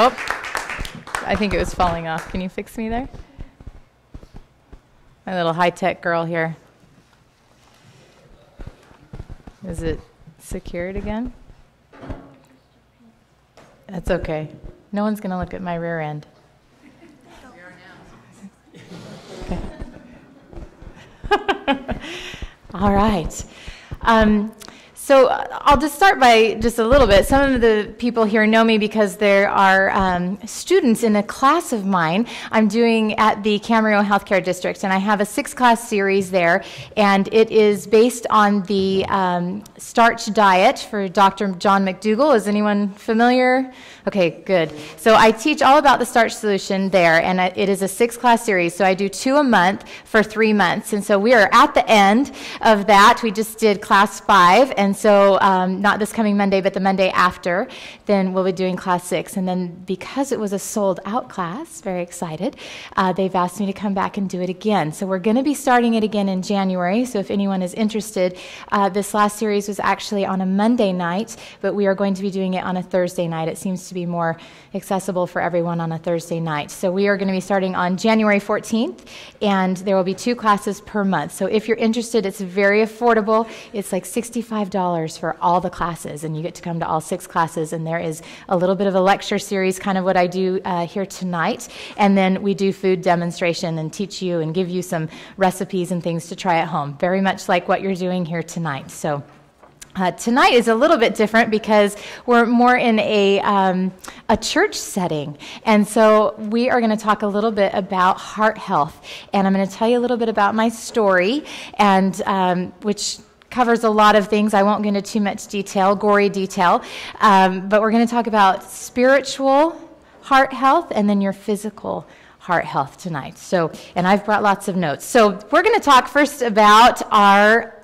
Oh, I think it was falling off. Can you fix me there? My little high-tech girl here. Is it secured again? That's okay. No one's going to look at my rear end. Okay. All right. So I'll just start by just a little bit. Some of the people here know me because there are students in a class of mine I'm doing at the Camarillo Healthcare District, and I have a 6-class series there, and it is based on the starch diet for Dr. John McDougall. Is anyone familiar? Okay, good. So I teach all about the starch solution there, and it is a 6-class series, so I do 2 a month for 3 months, and so we are at the end of that. We just did class 5, and so not this coming Monday, but the Monday after, then we'll be doing class 6. And then because it was a sold-out class, very excited, they've asked me to come back and do it again. So we're going to be starting it again in January. So if anyone is interested, this last series was actually on a Monday night, but we are going to be doing it on a Thursday night. It seems to be more accessible for everyone on a Thursday night. So we are going to be starting on January 14th, and there will be 2 classes per month. So if you're interested, it's very affordable. It's like $65 for all the classes, and you get to come to all 6 classes, and there is a little bit of a lecture series, kind of what I do here tonight, and then we do food demonstration and teach you and give you some recipes and things to try at home, very much like what you're doing here tonight. So tonight is a little bit different because we're more in a church setting, and so we are going to talk a little bit about heart health, and I'm going to tell you a little bit about my story, and which covers a lot of things. I won't go into too much detail, gory detail, but we're going to talk about spiritual heart health and then your physical heart health tonight. So, and I've brought lots of notes. So we're going to talk first about our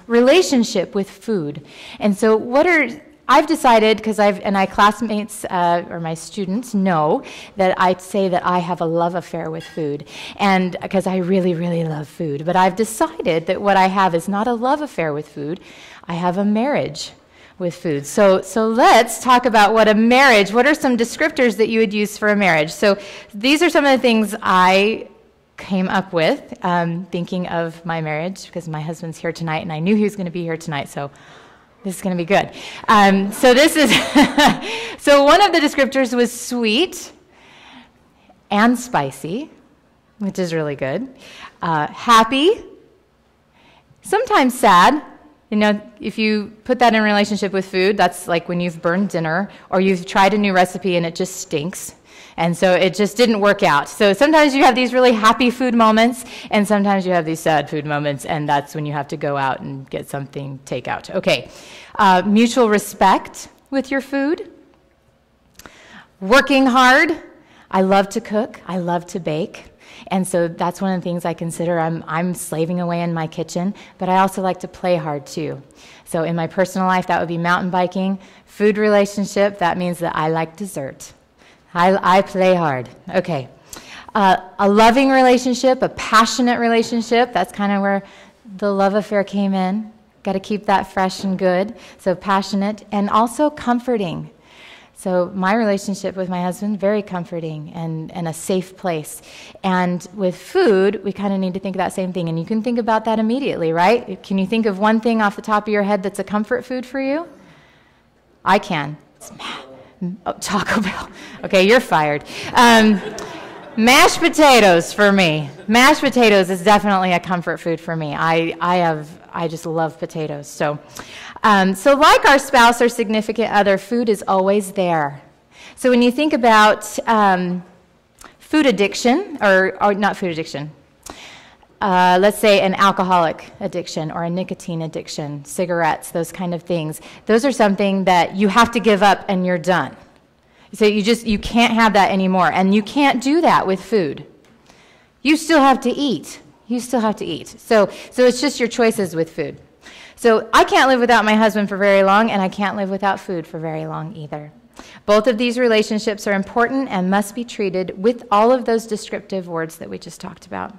relationship with food. And so I've decided, because my classmates or my students know that I say that I have a love affair with food, and because I really, really love food. But I've decided that what I have is not a love affair with food. I have a marriage with food. So let's talk about what are some descriptors that you would use for a marriage. So these are some of the things I came up with thinking of my marriage, because my husband's here tonight, and I knew he was going to be here tonight, so this is going to be good. So one of the descriptors was sweet and spicy, which is really good. Happy, sometimes sad. You know, if you put that in relationship with food, that's like when you've burned dinner or you've tried a new recipe and it just stinks. And so it just didn't work out. So sometimes you have these really happy food moments, and sometimes you have these sad food moments, and that's when you have to go out and get something takeout. Okay, mutual respect with your food. Working hard. I love to cook. I love to bake. And so that's one of the things I consider. I'm slaving away in my kitchen, but I also like to play hard too. So in my personal life, that would be mountain biking. Food relationship, that means that I like dessert. I play hard. Okay. A loving relationship, a passionate relationship, that's kind of where the love affair came in. Got to keep that fresh and good. So passionate, and also comforting. So my relationship with my husband, very comforting and a safe place. And with food, we kind of need to think of that same thing. And you can think about that immediately, right? Can you think of one thing off the top of your head that's a comfort food for you? I can. It's Taco Bell. Okay, you're fired. Mashed potatoes for me. Mashed potatoes is definitely a comfort food for me. I just love potatoes. So like our spouse or significant other, food is always there. So when you think about food addiction, or not food addiction, let's say an alcoholic addiction or a nicotine addiction, cigarettes, those kind of things, those are something that you have to give up and you're done. So you can't have that anymore, and you can't do that with food. You still have to eat. You still have to eat. So it's just your choices with food. So I can't live without my husband for very long, and I can't live without food for very long either. Both of these relationships are important and must be treated with all of those descriptive words that we just talked about.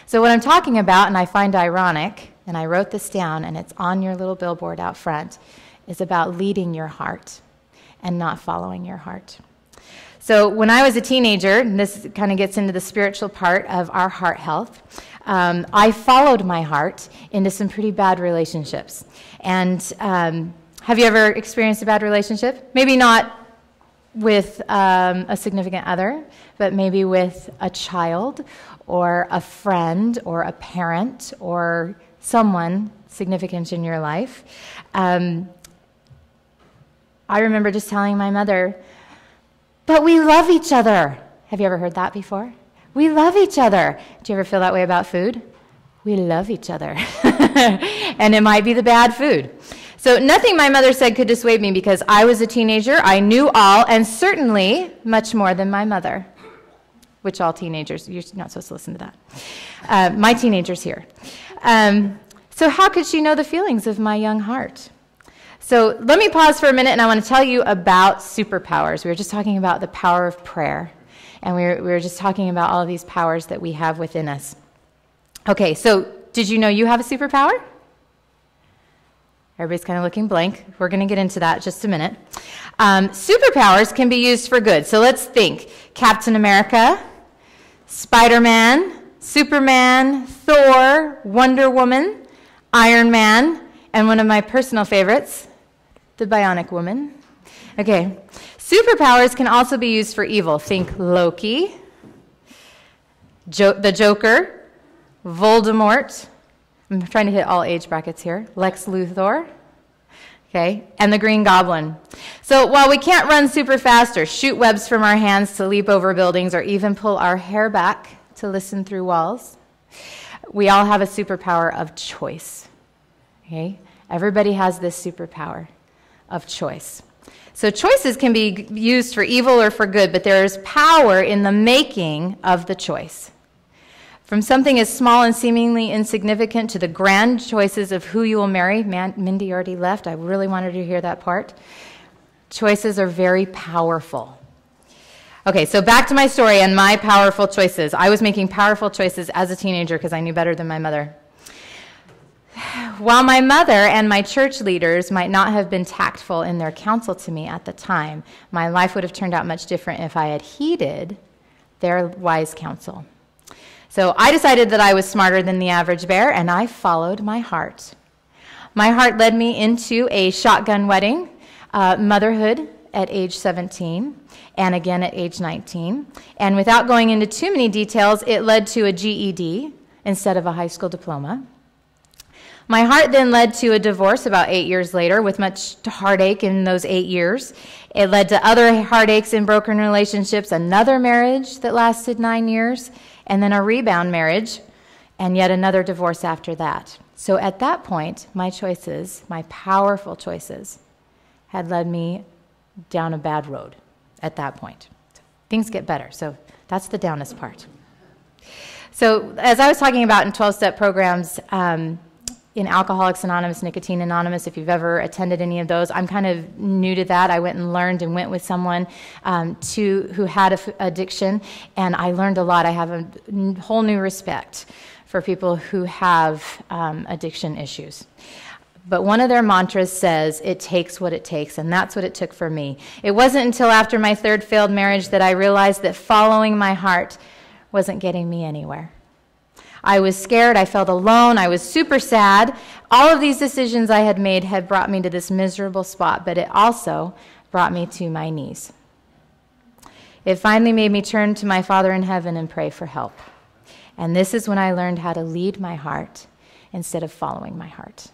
So what I'm talking about, and I find ironic, and I wrote this down, and it's on your little billboard out front, is about leading your heart. and not following your heart. So when I was a teenager, and this kind of gets into the spiritual part of our heart health, I followed my heart into some pretty bad relationships. And have you ever experienced a bad relationship? Maybe not with a significant other, but maybe with a child or a friend or a parent or someone significant in your life. I remember just telling my mother, but we love each other. Have you ever heard that before? We love each other. Do you ever feel that way about food? We love each other. And it might be the bad food. So nothing my mother said could dissuade me because I was a teenager. I knew all, and certainly much more than my mother, which all teenagers, you're not supposed to listen to that. My teenagers here. So how could she know the feelings of my young heart? So let me pause for a minute, and I want to tell you about superpowers. We were just talking about the power of prayer, and we were just talking about all of these powers that we have within us. Okay, so did you know you have a superpower? Everybody's kind of looking blank. We're going to get into that in just a minute. Superpowers can be used for good. So let's think. Captain America, Spider-Man, Superman, Thor, Wonder Woman, Iron Man, and one of my personal favorites, the Bionic Woman. Okay, superpowers can also be used for evil. Think Loki, the Joker, Voldemort. I'm trying to hit all age brackets here. Lex Luthor, okay, and the Green Goblin. So while we can't run super fast or shoot webs from our hands to leap over buildings or even pull our hair back to listen through walls, we all have a superpower of choice. Okay? Everybody has this superpower of choice. So choices can be used for evil or for good, but there is power in the making of the choice. From something as small and seemingly insignificant to the grand choices of who you will marry. Mindy already left. I really wanted to hear that part. Choices are very powerful. Okay, so back to my story and my powerful choices. I was making powerful choices as a teenager because I knew better than my mother. While my mother and my church leaders might not have been tactful in their counsel to me at the time, my life would have turned out much different if I had heeded their wise counsel. So I decided that I was smarter than the average bear, and I followed my heart. My heart led me into a shotgun wedding, motherhood at age 17, and again at age 19. And without going into too many details, it led to a GED instead of a high school diploma. My heart then led to a divorce about 8 years later with much heartache in those 8 years. It led to other heartaches in broken relationships, another marriage that lasted 9 years, and then a rebound marriage, and yet another divorce after that. So at that point, my choices, my powerful choices, had led me down a bad road at that point. Things get better, so that's the downest part. So as I was talking about in 12-step programs, in Alcoholics Anonymous, Nicotine Anonymous, if you've ever attended any of those, I'm kind of new to that. I went and learned and went with someone who had addiction, and I learned a lot. I have a whole new respect for people who have addiction issues. But one of their mantras says, it takes what it takes, and that's what it took for me. It wasn't until after my third failed marriage that I realized that following my heart wasn't getting me anywhere. I was scared, I felt alone, I was super sad. All of these decisions I had made had brought me to this miserable spot, but it also brought me to my knees. It finally made me turn to my Father in heaven and pray for help. And this is when I learned how to lead my heart instead of following my heart.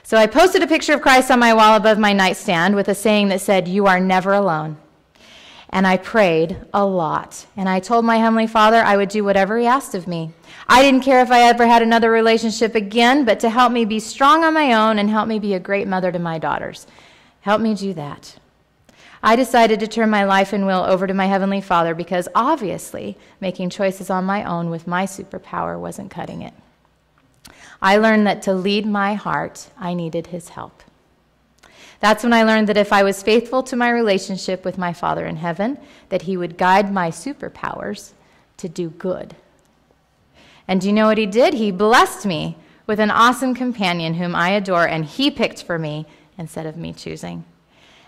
So I posted a picture of Christ on my wall above my nightstand with a saying that said, "You are never alone." And I prayed a lot. And I told my Heavenly Father I would do whatever He asked of me. I didn't care if I ever had another relationship again, but to help me be strong on my own and help me be a great mother to my daughters. Help me do that. I decided to turn my life and will over to my Heavenly Father because obviously making choices on my own with my superpower wasn't cutting it. I learned that to lead my heart, I needed His help. That's when I learned that if I was faithful to my relationship with my Father in heaven, that He would guide my superpowers to do good. And do you know what He did? He blessed me with an awesome companion whom I adore, and He picked for me instead of me choosing.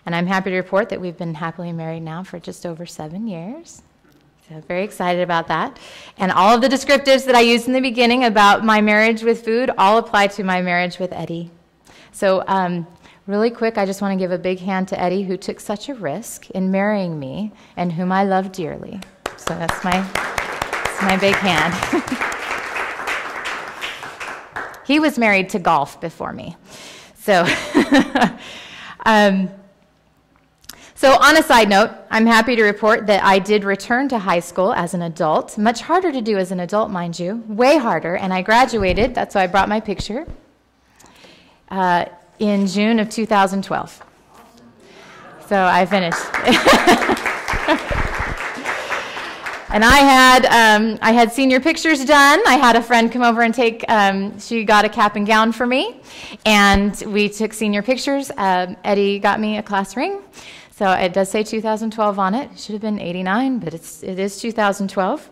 And I'm happy to report that we've been happily married now for just over 7 years. So very excited about that. And all of the descriptives that I used in the beginning about my marriage with food all apply to my marriage with Eddie. So really quick, I just want to give a big hand to Eddie, who took such a risk in marrying me and whom I love dearly. So that's my big hand. He was married to golf before me. So, so on a side note, I'm happy to report that I did return to high school as an adult. Much harder to do as an adult, mind you. Way harder. And I graduated. That's why I brought my picture. In June of 2012. So I finished. And I had senior pictures done. I had a friend come over and she got a cap and gown for me. And we took senior pictures. Eddie got me a class ring. So it does say 2012 on it. It should have been 89, but it is 2012.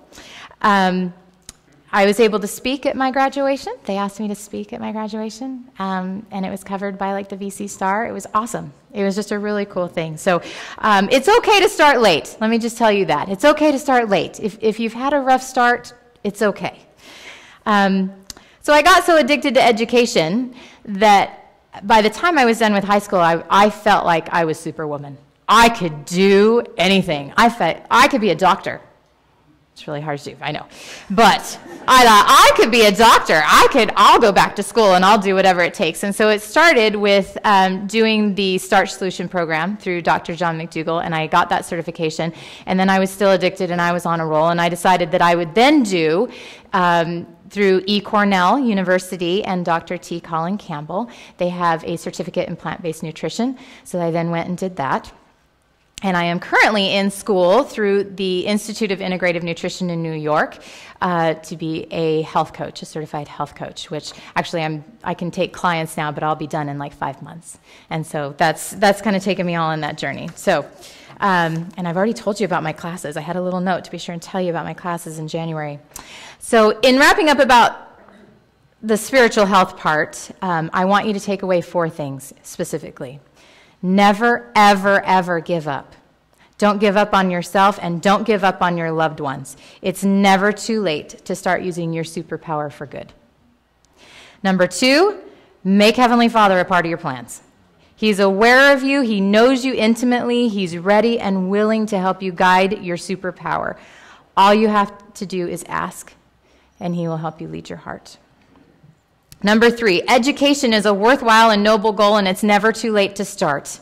I was able to speak at my graduation. They asked me to speak at my graduation, and it was covered by like the VC Star. It was awesome. It was just a really cool thing. So it's okay to start late. Let me just tell you that. It's okay to start late. If you've had a rough start, it's okay. So I got so addicted to education that by the time I was done with high school, I felt like I was Superwoman. I could do anything. I felt I could be a doctor. It's really hard to do, I know. But I thought, I could be a doctor. I'll go back to school and I'll do whatever it takes. And so it started with doing the Starch Solution program through Dr. John McDougall, and I got that certification. And then I was still addicted and I was on a roll, and I decided that I would then do through Cornell University and Dr. T. Colin Campbell. They have a certificate in plant-based nutrition, so I then went and did that. And I am currently in school through the Institute of Integrative Nutrition in New York to be a health coach, a certified health coach, which actually I can take clients now, but I'll be done in like 5 months. And so that's kind of taken me all on that journey. So, and I've already told you about my classes. I had a little note to be sure and tell you about my classes in January. So in wrapping up about the spiritual health part, I want you to take away 4 things specifically. Never, ever, ever give up. Don't give up on yourself, and don't give up on your loved ones. It's never too late to start using your superpower for good. Number 2, make Heavenly Father a part of your plans. He's aware of you. He knows you intimately. He's ready and willing to help you guide your superpower. All you have to do is ask, and He will help you lead your heart. Number 3, education is a worthwhile and noble goal, and it's never too late to start.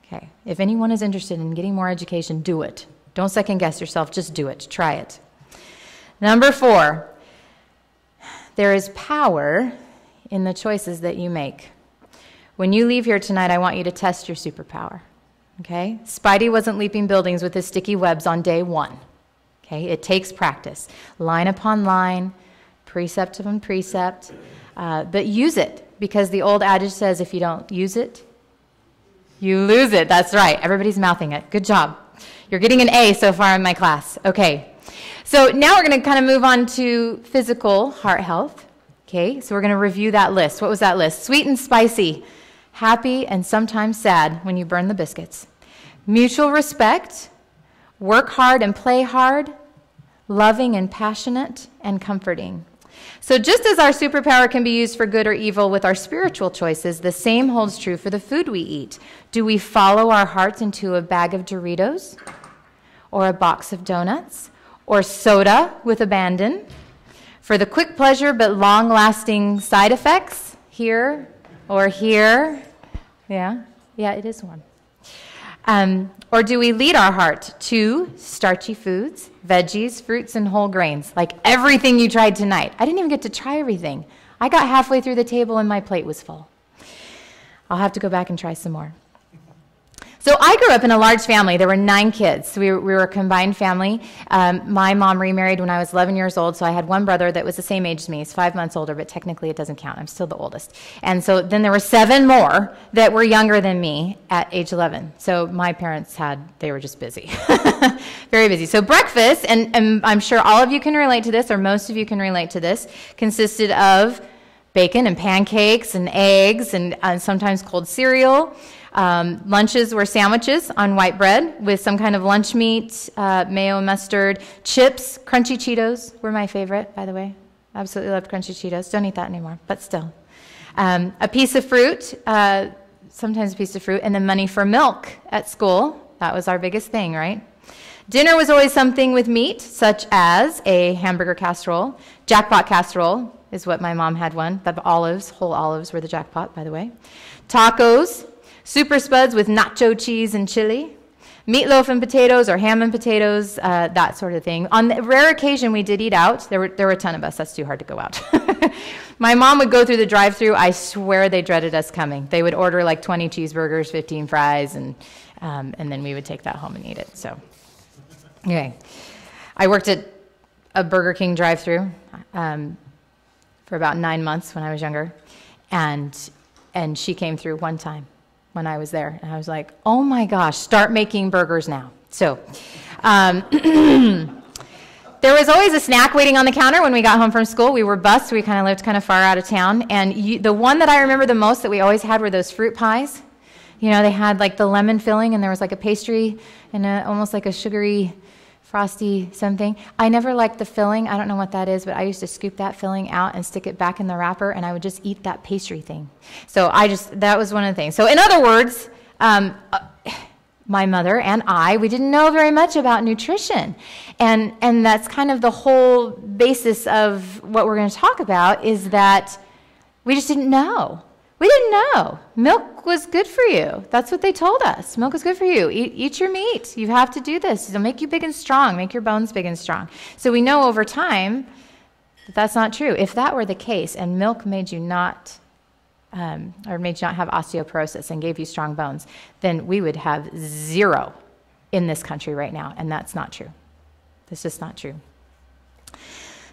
Okay, if anyone is interested in getting more education, do it. Don't second guess yourself, just do it. Try it. Number 4, there is power in the choices that you make. When you leave here tonight, I want you to test your superpower. Okay? Spidey wasn't leaping buildings with his sticky webs on day 1. Okay? It takes practice. Line upon line, precept upon precept, but use it, because the old adage says if you don't use it, you lose it. That's right. Everybody's mouthing it. Good job. You're getting an A so far in my class. Okay. So now we're going to kind of move on to physical heart health. Okay. So we're going to review that list. What was that list? Sweet and spicy, happy and sometimes sad when you burn the biscuits. Mutual respect, work hard and play hard, loving and passionate, and comforting. So just as our superpower can be used for good or evil with our spiritual choices, the same holds true for the food we eat. Do we follow our hearts into a bag of Doritos, or a box of donuts, or soda with abandon? For the quick pleasure but long-lasting side effects, here or here. Yeah, it is one. Or do we lead our heart to starchy foods, veggies, fruits, and whole grains, like everything you tried tonight? I didn't even get to try everything. I got halfway through the table and my plate was full. I'll have to go back and try some more. So I grew up in a large family. There were 9 kids. We were a combined family. My mom remarried when I was 11 years old, so I had one brother that was the same age as me. He's 5 months older, but technically it doesn't count. I'm still the oldest. And so then there were 7 more that were younger than me at age 11. So my parents they were just busy, very busy. So breakfast, and I'm sure all of you can relate to this, or most of you can relate to this, consisted of bacon and pancakes and eggs and sometimes cold cereal. Lunches were sandwiches on white bread with some kind of lunch meat, mayo, mustard, chips. Crunchy Cheetos were my favorite, by the way. Absolutely loved Crunchy Cheetos. Don't eat that anymore, but still. A piece of fruit, sometimes a piece of fruit, and then money for milk at school. That was our biggest thing, right? Dinner was always something with meat, such as a hamburger casserole. Jackpot casserole is what my mom had one. The olives, whole olives were the jackpot, by the way. Tacos, super spuds with nacho cheese and chili. Meatloaf and potatoes or ham and potatoes, that sort of thing. On the rare occasion we did eat out. There were a ton of us. That's too hard to go out. My mom would go through the drive-thru. I swear they dreaded us coming. They would order like 20 cheeseburgers, 15 fries, and then we would take that home and eat it. So, anyway, I worked at a Burger King drive-thru for about 9 months when I was younger, and she came through one time when I was there, and I was like, oh my gosh, start making burgers now. So there was always a snack waiting on the counter when we got home from school. We were bused. We kind of lived kind of far out of town, and the one that I remember the most that we always had were those fruit pies. You know, they had like the lemon filling, and there was like a pastry and almost like a sugary frosty something. I never liked the filling. I don't know what that is, but I used to scoop that filling out and stick it back in the wrapper, and I would just eat that pastry thing. So that was one of the things. So in other words, my mother and we didn't know very much about nutrition. And that's kind of the whole basis of what we're going to talk about, is that we just didn't know. We didn't know. Milk was good for you. That's what they told us. Milk is good for you. Eat your meat. You have to do this. It'll make you big and strong, make your bones big and strong. So we know over time that that's not true. If that were the case and milk made you not have osteoporosis and gave you strong bones, then we would have zero in this country right now, and that's not true. That's just not true.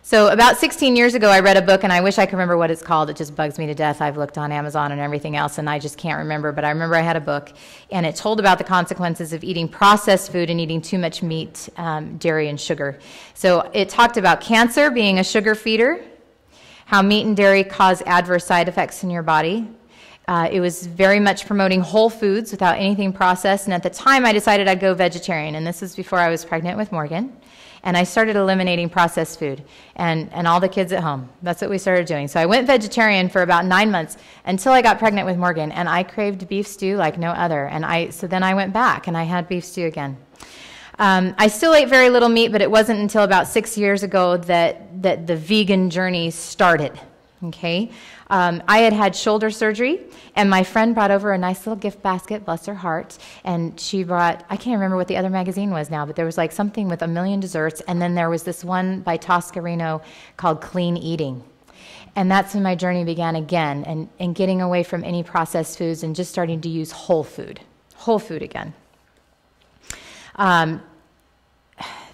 So about 16 years ago, I read a book, and I wish I could remember what it's called. It just bugs me to death. I've looked on Amazon and everything else, and I just can't remember. But I remember I had a book, and it told about the consequences of eating processed food and eating too much meat, dairy, and sugar. So it talked about cancer being a sugar feeder, how meat and dairy cause adverse side effects in your body. It was very much promoting whole foods without anything processed. And at the time, I decided I'd go vegetarian, and this was before I was pregnant with Morgan. And I started eliminating processed food and all the kids at home. That's what we started doing. So I went vegetarian for about 9 months until I got pregnant with Morgan, and I craved beef stew like no other. So then I went back and I had beef stew again. I still ate very little meat, but it wasn't until about 6 years ago that the vegan journey started. Okay, I had shoulder surgery, and my friend brought over a nice little gift basket, bless her heart, and she brought, I can't remember what the other magazine was now, but there was like something with 1,000,000 desserts, and then there was this one by Toscarino called Clean Eating. And that's when my journey began again, and getting away from any processed foods and just starting to use whole food again.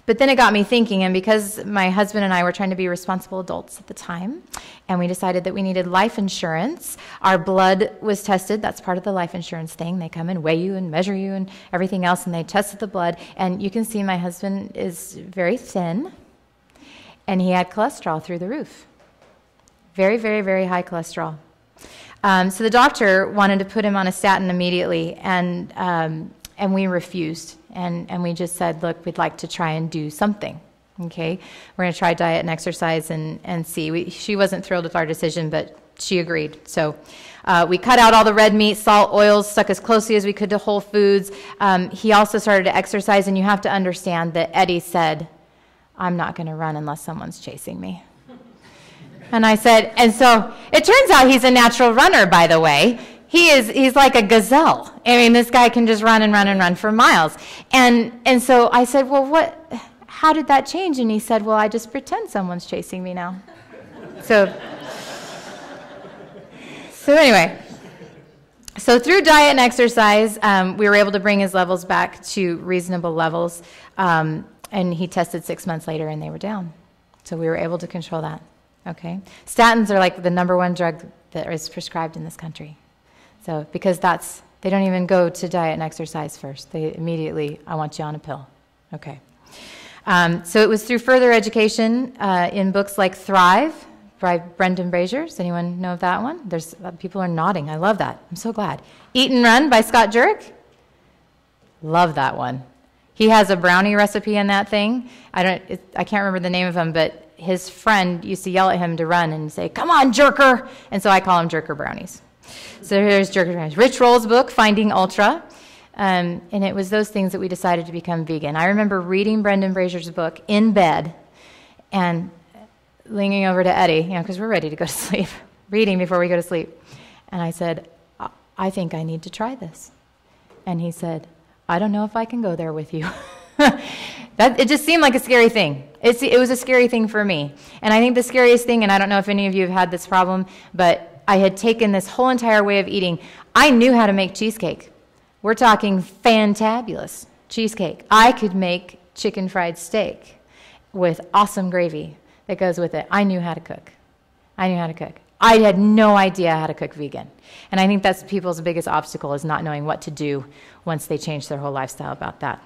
But then it got me thinking, and because my husband and I were trying to be responsible adults at the time, and we decided that we needed life insurance, our blood was tested. That's part of the life insurance thing. They come and weigh you and measure you and everything else, and they tested the blood. And you can see my husband is very thin, and he had cholesterol through the roof. Very, very, very high cholesterol. So the doctor wanted to put him on a statin immediately, and we refused. And we just said, look, we'd like to try and do something, okay? We're going to try diet and exercise and see. She wasn't thrilled with our decision, but she agreed. So we cut out all the red meat, salt, oils, stuck as closely as we could to whole foods. He also started to exercise, and you have to understand that Eddie said, I'm not going to run unless someone's chasing me. And I said, and so it turns out he's a natural runner, by the way. He's like a gazelle. I mean, this guy can just run and run and run for miles. And so I said, well, how did that change? And he said, well, I just pretend someone's chasing me now. So anyway, so through diet and exercise, we were able to bring his levels back to reasonable levels. And he tested 6 months later, and they were down. So we were able to control that. Okay? Statins are like the #1 drug that is prescribed in this country. So, because they don't even go to diet and exercise first. They immediately, I want you on a pill. Okay. So it was through further education in books like Thrive by Brendan Brazier. Does anyone know of that one? There's people are nodding. I love that. I'm so glad. Eat and Run by Scott Jurek. Love that one. He has a brownie recipe in that thing. I can't remember the name of him, but his friend used to yell at him to run and say, "Come on, jerker!" And so I call them jerker brownies. So here's jerker brownies. Rich Roll's book, Finding Ultra. And it was those things that we decided to become vegan. I remember reading Brendan Brazier's book in bed and leaning over to Eddie, because we're ready to go to sleep, reading before we go to sleep. And I said, "I think I need to try this." And he said, "I don't know if I can go there with you." It just seemed like a scary thing. It was a scary thing for me. And I think the scariest thing, and I don't know if any of you have had this problem, but I had taken this whole entire way of eating. I knew how to make cheesecake. We're talking fantabulous cheesecake. I could make chicken fried steak with awesome gravy that goes with it. I knew how to cook. I had no idea how to cook vegan. And I think that's people's biggest obstacle, is not knowing what to do once they change their whole lifestyle about that.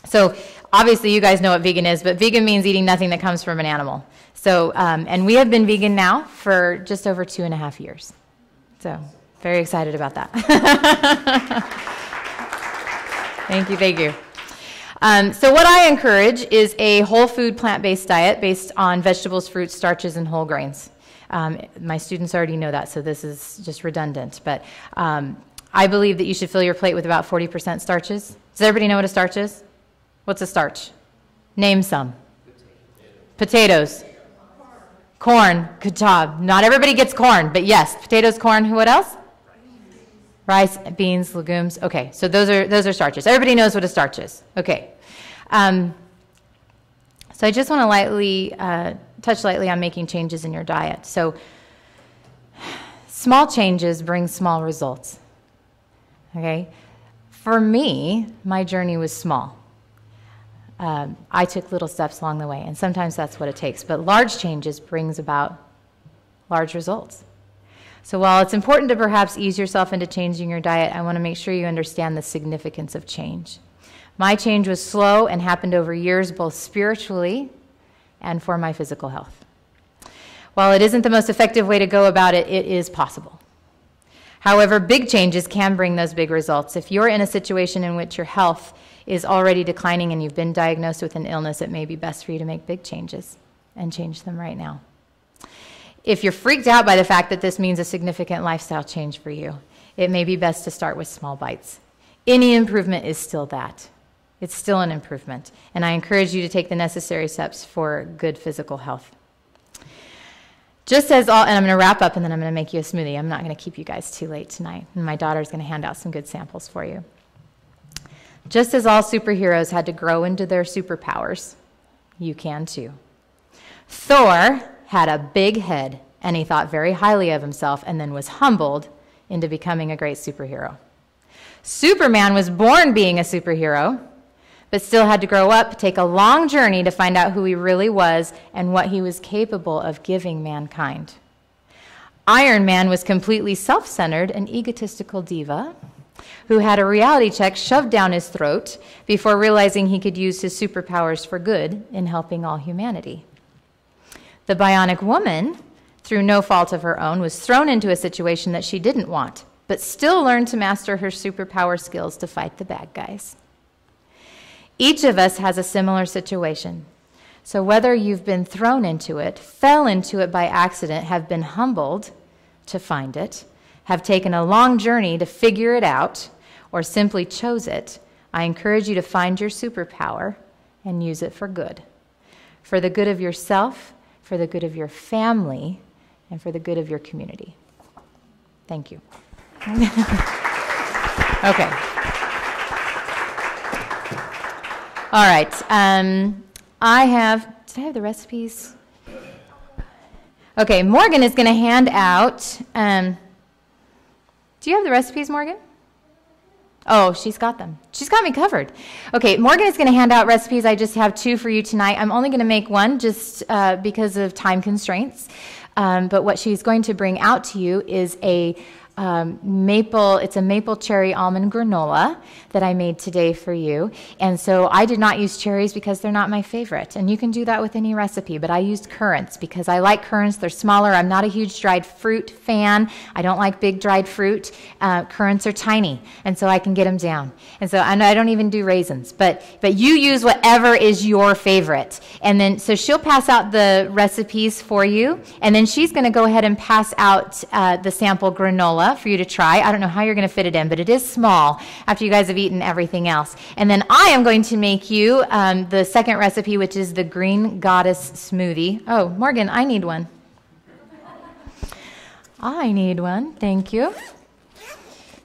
So obviously you guys know what vegan is, but vegan means eating nothing that comes from an animal. So, and we have been vegan now for just over 2.5 years. So very excited about that. Thank you. So what I encourage is a whole food plant-based diet based on vegetables, fruits, starches, and whole grains. My students already know that, so this is just redundant. But I believe that you should fill your plate with about 40% starches. Does everybody know what a starch is? What's a starch? Name some. Potatoes. Corn. Good job. Not everybody gets corn, but yes, potatoes, corn. What else? Rice, beans, legumes. Okay, so those are starches. Everybody knows what a starch is. Okay. So I just want to touch lightly on making changes in your diet. So small changes bring small results. Okay? For me, my journey was small. I took little steps along the way, and sometimes that's what it takes. But large changes brings about large results. So while it's important to perhaps ease yourself into changing your diet, I want to make sure you understand the significance of change. My change was slow and happened over years, both spiritually and for my physical health. While it isn't the most effective way to go about it, it is possible. However, big changes can bring those big results. If you're in a situation in which your health is already declining and you've been diagnosed with an illness, it may be best for you to make big changes and change them right now. If you're freaked out by the fact that this means a significant lifestyle change for you, it may be best to start with small bites. Any improvement is still that. It's still an improvement. And I encourage you to take the necessary steps for good physical health. And I'm going to wrap up and then I'm going to make you a smoothie. I'm not going to keep you guys too late tonight. And my daughter's going to hand out some good samples for you. Just as all superheroes had to grow into their superpowers, you can too. Thor had a big head, and he thought very highly of himself and then was humbled into becoming a great superhero. Superman was born being a superhero, but still had to grow up, take a long journey to find out who he really was and what he was capable of giving mankind. Iron Man was completely self-centered, an egotistical diva who had a reality check shoved down his throat before realizing he could use his superpowers for good in helping all humanity. The Bionic Woman, through no fault of her own, was thrown into a situation that she didn't want, but still learned to master her superpower skills to fight the bad guys. Each of us has a similar situation. So whether you've been thrown into it, fell into it by accident, have been humbled to find it, have taken a long journey to figure it out, or simply chose it, I encourage you to find your superpower and use it for good the good of yourself, for the good of your family, and for the good of your community. Thank you. Okay. All right. Did I have the recipes? Okay, Morgan is going to hand out, do you have the recipes, Morgan? Oh, she's got them. She's got me covered. Okay, Morgan is going to hand out recipes. I just have 2 for you tonight. I'm only going to make one just because of time constraints. But what she's going to bring out to you is a it's a maple cherry almond granola that I made today for you. And so I did not use cherries because they're not my favorite. And you can do that with any recipe, but I used currants because I like currants. They're smaller. I'm not a huge dried fruit fan. I don't like big dried fruit. Currants are tiny, and so I can get them down. And so I don't even do raisins, but you use whatever is your favorite. And then, so she'll pass out the recipes for you, and then she's going to go ahead and pass out the sample granola for you to try. I don't know how you're going to fit it in, but it is small after you guys have eaten everything else. And then I am going to make you the second recipe, which is the Green Goddess smoothie. Oh, Morgan, I need one. I need one. Thank you.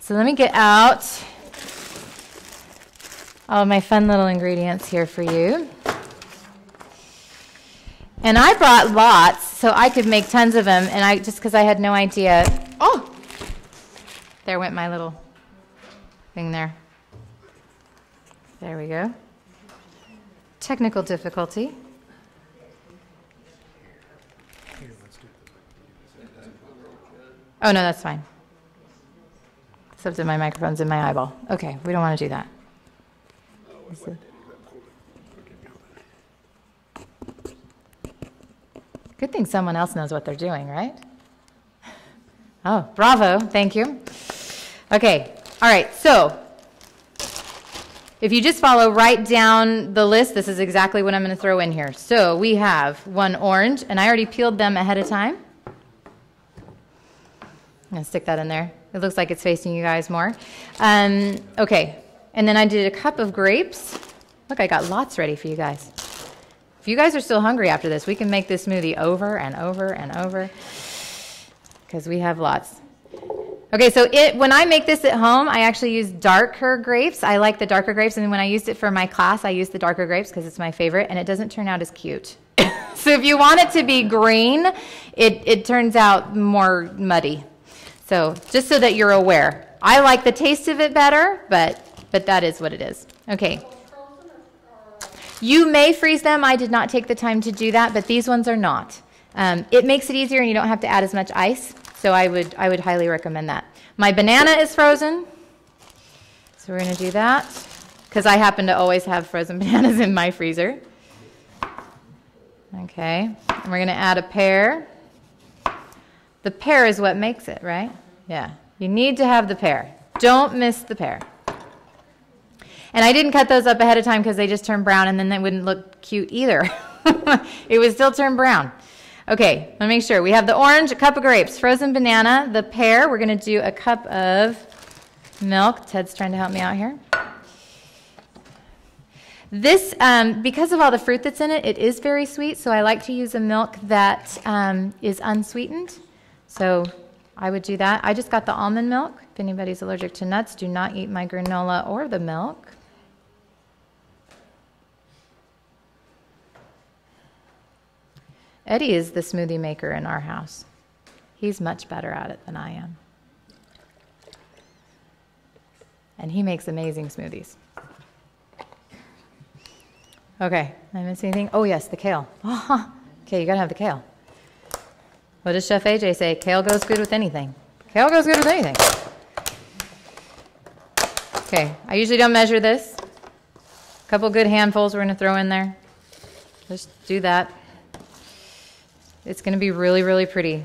So let me get out all of my fun little ingredients here for you. And I brought lots so I could make tons of them, and just because I had no idea. Oh, there went my little thing there. There we go. Technical difficulty. Oh, no, that's fine. Except that my microphone's in my eyeball. Okay, we don't want to do that. Good thing someone else knows what they're doing, right? Oh, bravo. Thank you. Okay. All right. So if you just follow right down the list, this is exactly what I'm going to throw in here. So we have 1 orange, and I already peeled them ahead of time. I'm going to stick that in there. It looks like it's facing you guys more. Okay. And then I did a cup of grapes. Look, I got lots ready for you guys. If you guys are still hungry after this, we can make this smoothie over and over and over because we have lots. Okay, so when I make this at home, I actually use darker grapes. I like the darker grapes, and when I used it for my class, I used the darker grapes because it's my favorite, and it doesn't turn out as cute. So if you want it to be green, it turns out more muddy. So just so that you're aware. I like the taste of it better, but that is what it is. Okay. You may freeze them. I did not take the time to do that, but these ones are not. It makes it easier, and you don't have to add as much ice. So I would highly recommend that. My banana is frozen, so we're going to do that because I happen to always have frozen bananas in my freezer. Okay, and we're going to add a pear. The pear is what makes it, right? Yeah, you need to have the pear. Don't miss the pear. And I didn't cut those up ahead of time because they just turned brown, and then they wouldn't look cute either. It would still turn brown. Okay, let me make sure. We have the orange, a cup of grapes, frozen banana, the pear. We're going to do a cup of milk. Ted's trying to help me out here. This, because of all the fruit that's in it, it is very sweet, so I like to use a milk that is unsweetened. So I would do that. I just got the almond milk. If anybody's allergic to nuts, do not eat my granola or the milk. Eddie is the smoothie maker in our house. He's much better at it than I am. And he makes amazing smoothies. Okay, did I miss anything? Oh, yes, the kale. Okay, you got to have the kale. What does Chef AJ say? Kale goes good with anything. Kale goes good with anything. Okay, I usually don't measure this. A couple good handfuls we're going to throw in there. Just do that. It's going to be really, really pretty,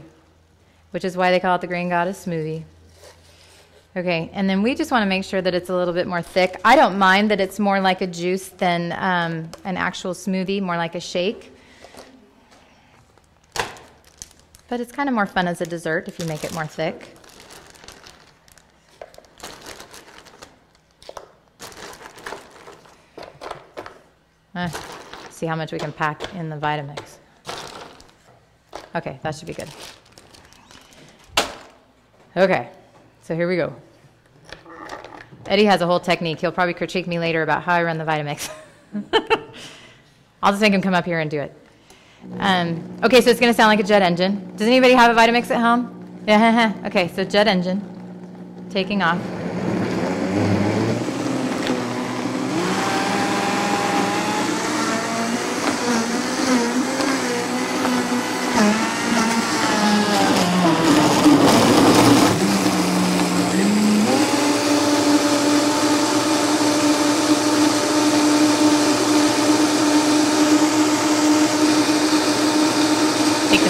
which is why they call it the Green Goddess smoothie. Okay, and then we just want to make sure that it's a little bit more thick. I don't mind that it's more like a juice than an actual smoothie, more like a shake. But it's kind of more fun as a dessert if you make it more thick. See how much we can pack in the Vitamix. Okay, that should be good. Okay, so here we go. Eddie has a whole technique. He'll probably critique me later about how I run the Vitamix. I'll just make him come up here and do it. Okay, so it's going to sound like a jet engine. Does anybody have a Vitamix at home? Yeah. Okay, so jet engine taking off.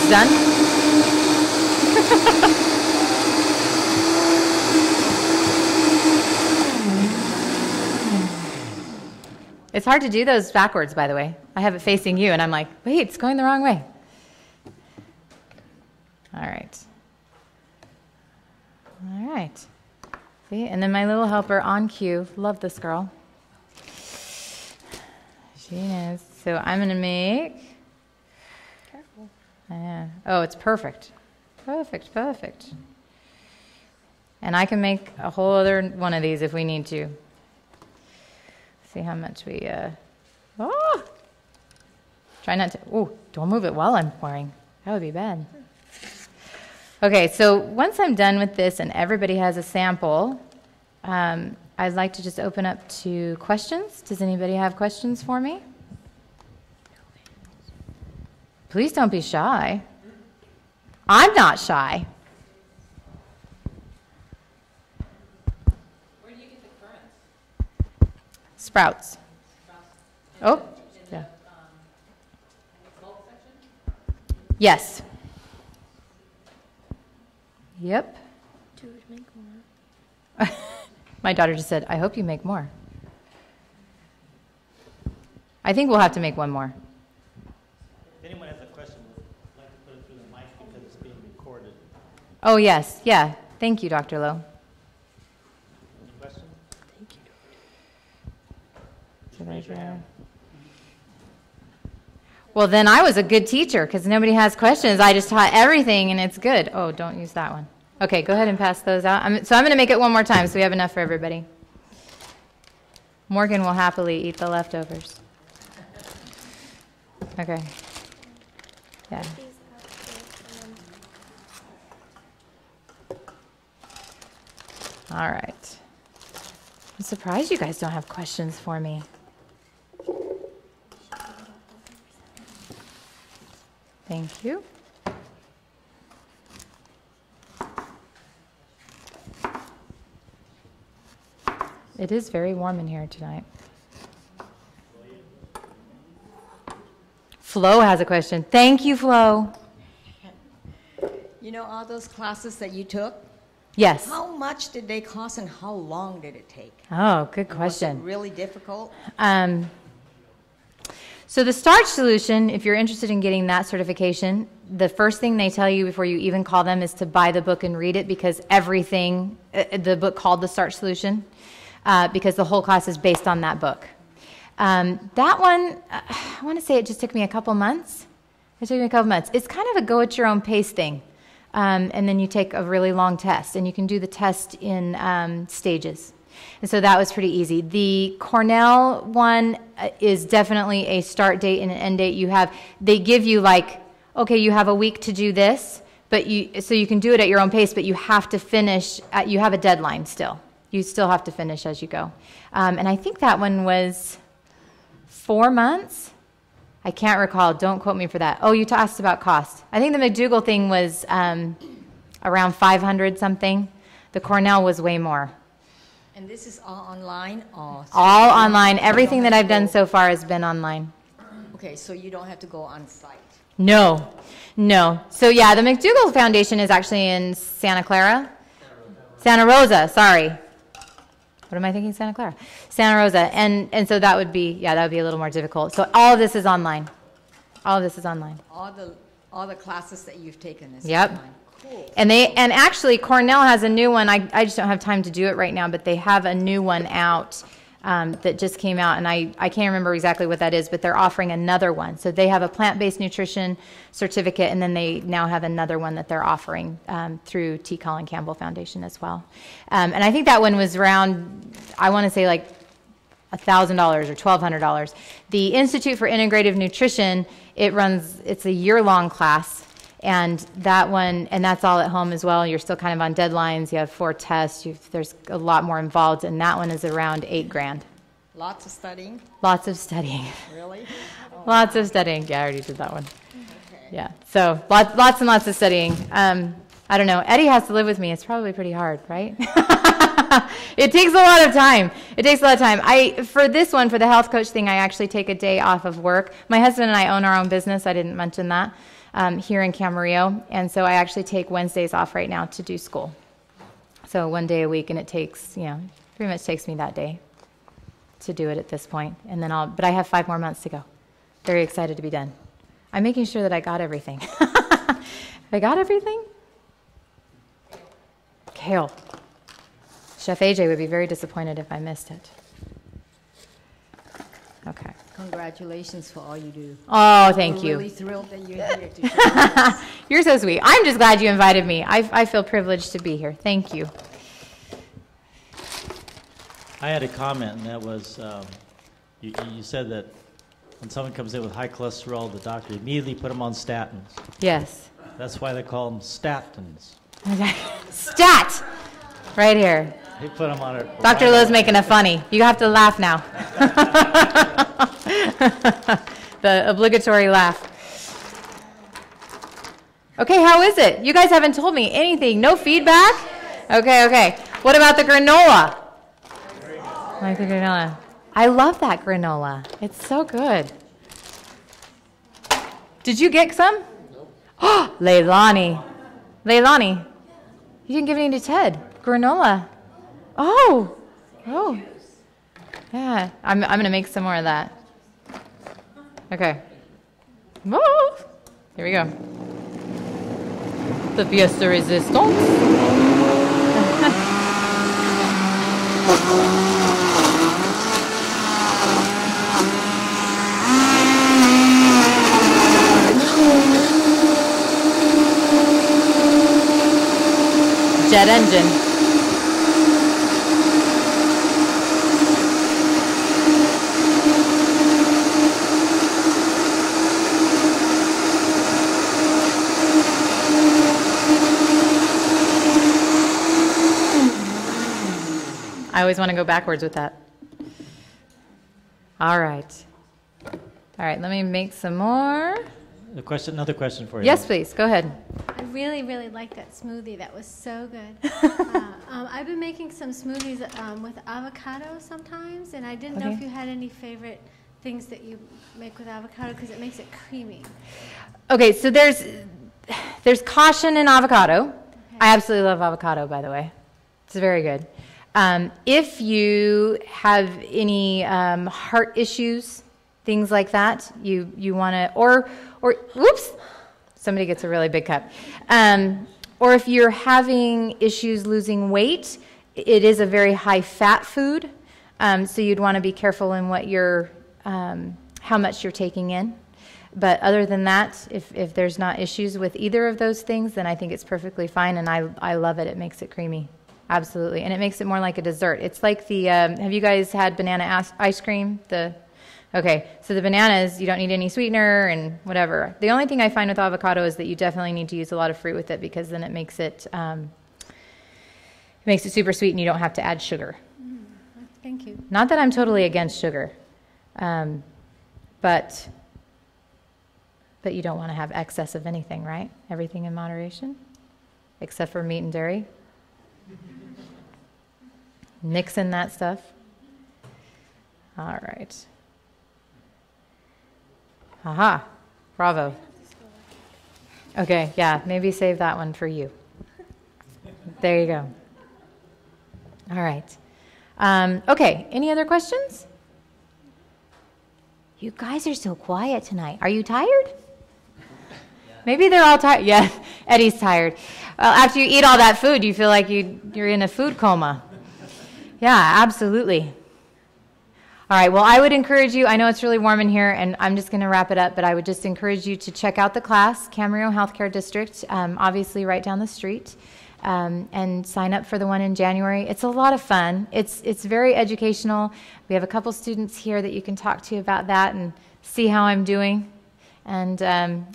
part's done. It's hard to do those backwards, by the way. I have it facing you, and I'm like, wait, it's going the wrong way. All right. All right. See, and then my little helper on cue. Love this girl. She knows. So I'm going to make... Careful. Oh, it's perfect. Perfect, perfect. And I can make a whole other one of these if we need to. See how much we... Oh! Try not to... Oh, don't move it while I'm pouring. That would be bad. Okay, so once I'm done with this and everybody has a sample, I'd like to just open up to questions. Does anybody have questions for me? Please don't be shy. I'm not shy. Where do you get the currants? Sprouts. Oh, yeah. Yes. Yep. Dude, make more. My daughter just said, I hope you make more. I think we'll have to make one more. If anyone has a question, we'd like to put it through the mic because it's being recorded. Oh, yes. Yeah. Thank you, Dr. Lowe. Any questions? Thank you. Just raise your hand. Well, then I was a good teacher because nobody has questions. I just taught everything, and it's good. Oh, don't use that one. Okay, go ahead and pass those out. So I'm going to make it one more time so we have enough for everybody. Morgan will happily eat the leftovers. Okay. Yeah. All right. I'm surprised you guys don't have questions for me. Thank you. It is very warm in here tonight. Flo has a question. Thank you, Flo. You know all those classes that you took? Yes. How much did they cost and how long did it take? Oh, good Was it question. really difficult? So the STARCH solution, if you're interested in getting that certification, the first thing they tell you before you even call them is to buy the book and read it because everything, the book called the STARCH solution, because the whole class is based on that book. That one, I want to say it just took me a couple months. It took me a couple months. It's kind of a go-at-your-own-pace thing. And then you take a really long test, and you can do the test in stages. And so that was pretty easy. The Cornell one is definitely a start date and an end date. They give you like, okay, you have a week to do this, so you can do it at your own pace, but you have to finish, you have a deadline still. You still have to finish as you go. And I think that one was 4 months. I can't recall. Don't quote me for that. Oh, you asked about cost. I think the McDougall thing was around 500 something. The Cornell was way more. And this is all online? Or All online. Everything that I've done so far has been online. Okay, so you don't have to go on site. No. So yeah, the McDougall Foundation is actually in Santa Clara. Santa Rosa, sorry. What am I thinking? Santa Clara. Santa Rosa. And so that would be a little more difficult. So all of this is online. All of this is online. All the classes that you've taken is Yep. online. Cool. And actually Cornell has a new one. I just don't have time to do it right now, but they have a new one out that just came out, and I can't remember exactly what that is, but they're offering another one. So they have a plant-based nutrition certificate, and then they now have another one that they're offering through T. Colin Campbell Foundation as well. And I think that one was around, I want to say like $1,000 or $1,200. The Institute for Integrative Nutrition, it's a year-long class. And that one, and that's all at home as well. You're still kind of on deadlines. You have 4 tests. There's a lot more involved, and that one is around $8,000. Lots of studying? Lots of studying. Really? Oh. Lots of studying. Yeah, I already did that one. Okay. Yeah. So lots and lots of studying. I don't know. Eddie has to live with me. It's probably pretty hard, right? It takes a lot of time. For this one, for the health coach thing, I actually take a day off of work. My husband and I own our own business. I didn't mention that. here in Camarillo, and so I actually take Wednesdays off right now to do school. So 1 day a week, and it takes, pretty much takes me that day to do it at this point. And then but I have 5 more months to go. Very excited to be done. I'm making sure that I got everything. I got everything? Kale. Chef AJ would be very disappointed if I missed it. Okay. Congratulations for all you do. Oh, thank you. We're really thrilled that you're here to share with us. You're so sweet. I'm just glad you invited me. I feel privileged to be here. Thank you. I had a comment, and that was, you said that when someone comes in with high cholesterol, the doctor immediately put them on statins. Yes. That's why they call them statins. Stat! Right here. They put them on it. Dr. Lowe's making a funny. You have to laugh now. The obligatory laugh. Okay, how is it? You guys haven't told me anything. No feedback? Okay. What about the granola? I like the granola. I love that granola. It's so good. Did you get some? Oh, Leilani. Leilani. You didn't give any to Ted. Granola. Oh. Yeah. I'm going to make some more of that. Okay. Whoa. Here we go. The pièce de résistance. Jet engine. I always want to go backwards with that. All right, let me make some more. Another question for you. Yes, please, go ahead. I really, really liked that smoothie. That was so good. I've been making some smoothies with avocado sometimes, and I didn't know if you had any favorite things that you make with avocado because it makes it creamy. Okay, so there's caution in avocado. Okay. I absolutely love avocado, by the way. It's very good. If you have any heart issues, things like that, you want to, or whoops, somebody gets a really big cup. Or if you're having issues losing weight, it is a very high fat food, so you'd want to be careful in what how much you're taking in. But other than that, if there's not issues with either of those things, then I think it's perfectly fine, and I love it. It makes it creamy. Absolutely, and it makes it more like a dessert. It's like the, have you guys had banana ice cream? Okay, so the bananas, you don't need any sweetener and whatever. The only thing I find with avocado is that you definitely need to use a lot of fruit with it because then it makes it super sweet and you don't have to add sugar. Thank you. Not that I'm totally against sugar, but you don't want to have excess of anything, right? Everything in moderation, except for meat and dairy. Mix in that stuff. All right. Aha, bravo. Okay, yeah, maybe save that one for you. There you go. All right. Okay, any other questions? You guys are so quiet tonight. Are you tired? Maybe they're all tired. Yeah, Eddie's tired. Well, after you eat all that food, you feel like you're in a food coma. Yeah, absolutely. All right, well, I would encourage you, I know it's really warm in here, and I'm just going to wrap it up, but I would just encourage you to check out the class, Camarillo Healthcare District, obviously right down the street, and sign up for the one in January. It's a lot of fun. It's very educational. We have a couple students here that you can talk to about that and see how I'm doing. And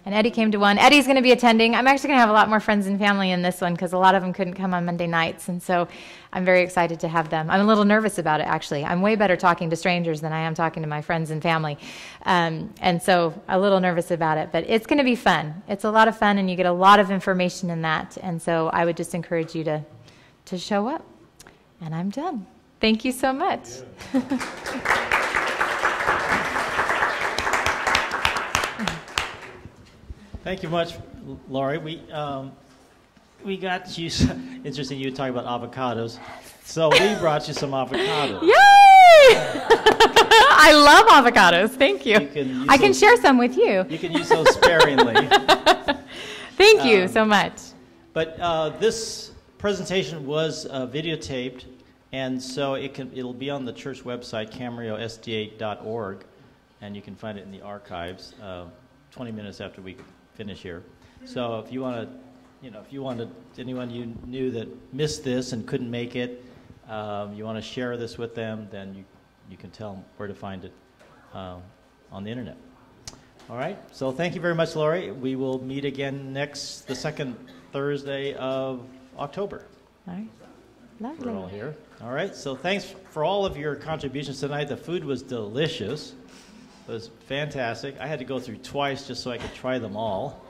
Eddie came to one. Eddie's going to be attending. I'm actually going to have a lot more friends and family in this one because a lot of them couldn't come on Monday nights, and so I'm very excited to have them. I'm a little nervous about it, actually. I'm way better talking to strangers than I am talking to my friends and family, and so a little nervous about it. But it's going to be fun. It's a lot of fun, and you get a lot of information in that, and so I would just encourage you to show up. And I'm done. Thank you so much. Thank you much, Laurie. We got you, interesting you talking about avocados. So we brought you some avocados. Yay! I love avocados. Thank you. I can those, share some with you. You can use those sparingly. Thank you so much. But this presentation was videotaped, and so it'll be on the church website, camariosda.org, and you can find it in the archives 20 minutes after we finish here. So if you want to, anyone you knew that missed this and couldn't make it, you want to share this with them, then you can tell them where to find it on the internet. All right. So thank you very much, Laurie. We will meet again the second Thursday of October. All right. Lovely. We're all here. All right. So thanks for all of your contributions tonight. The food was delicious. It was fantastic. I had to go through twice just so I could try them all.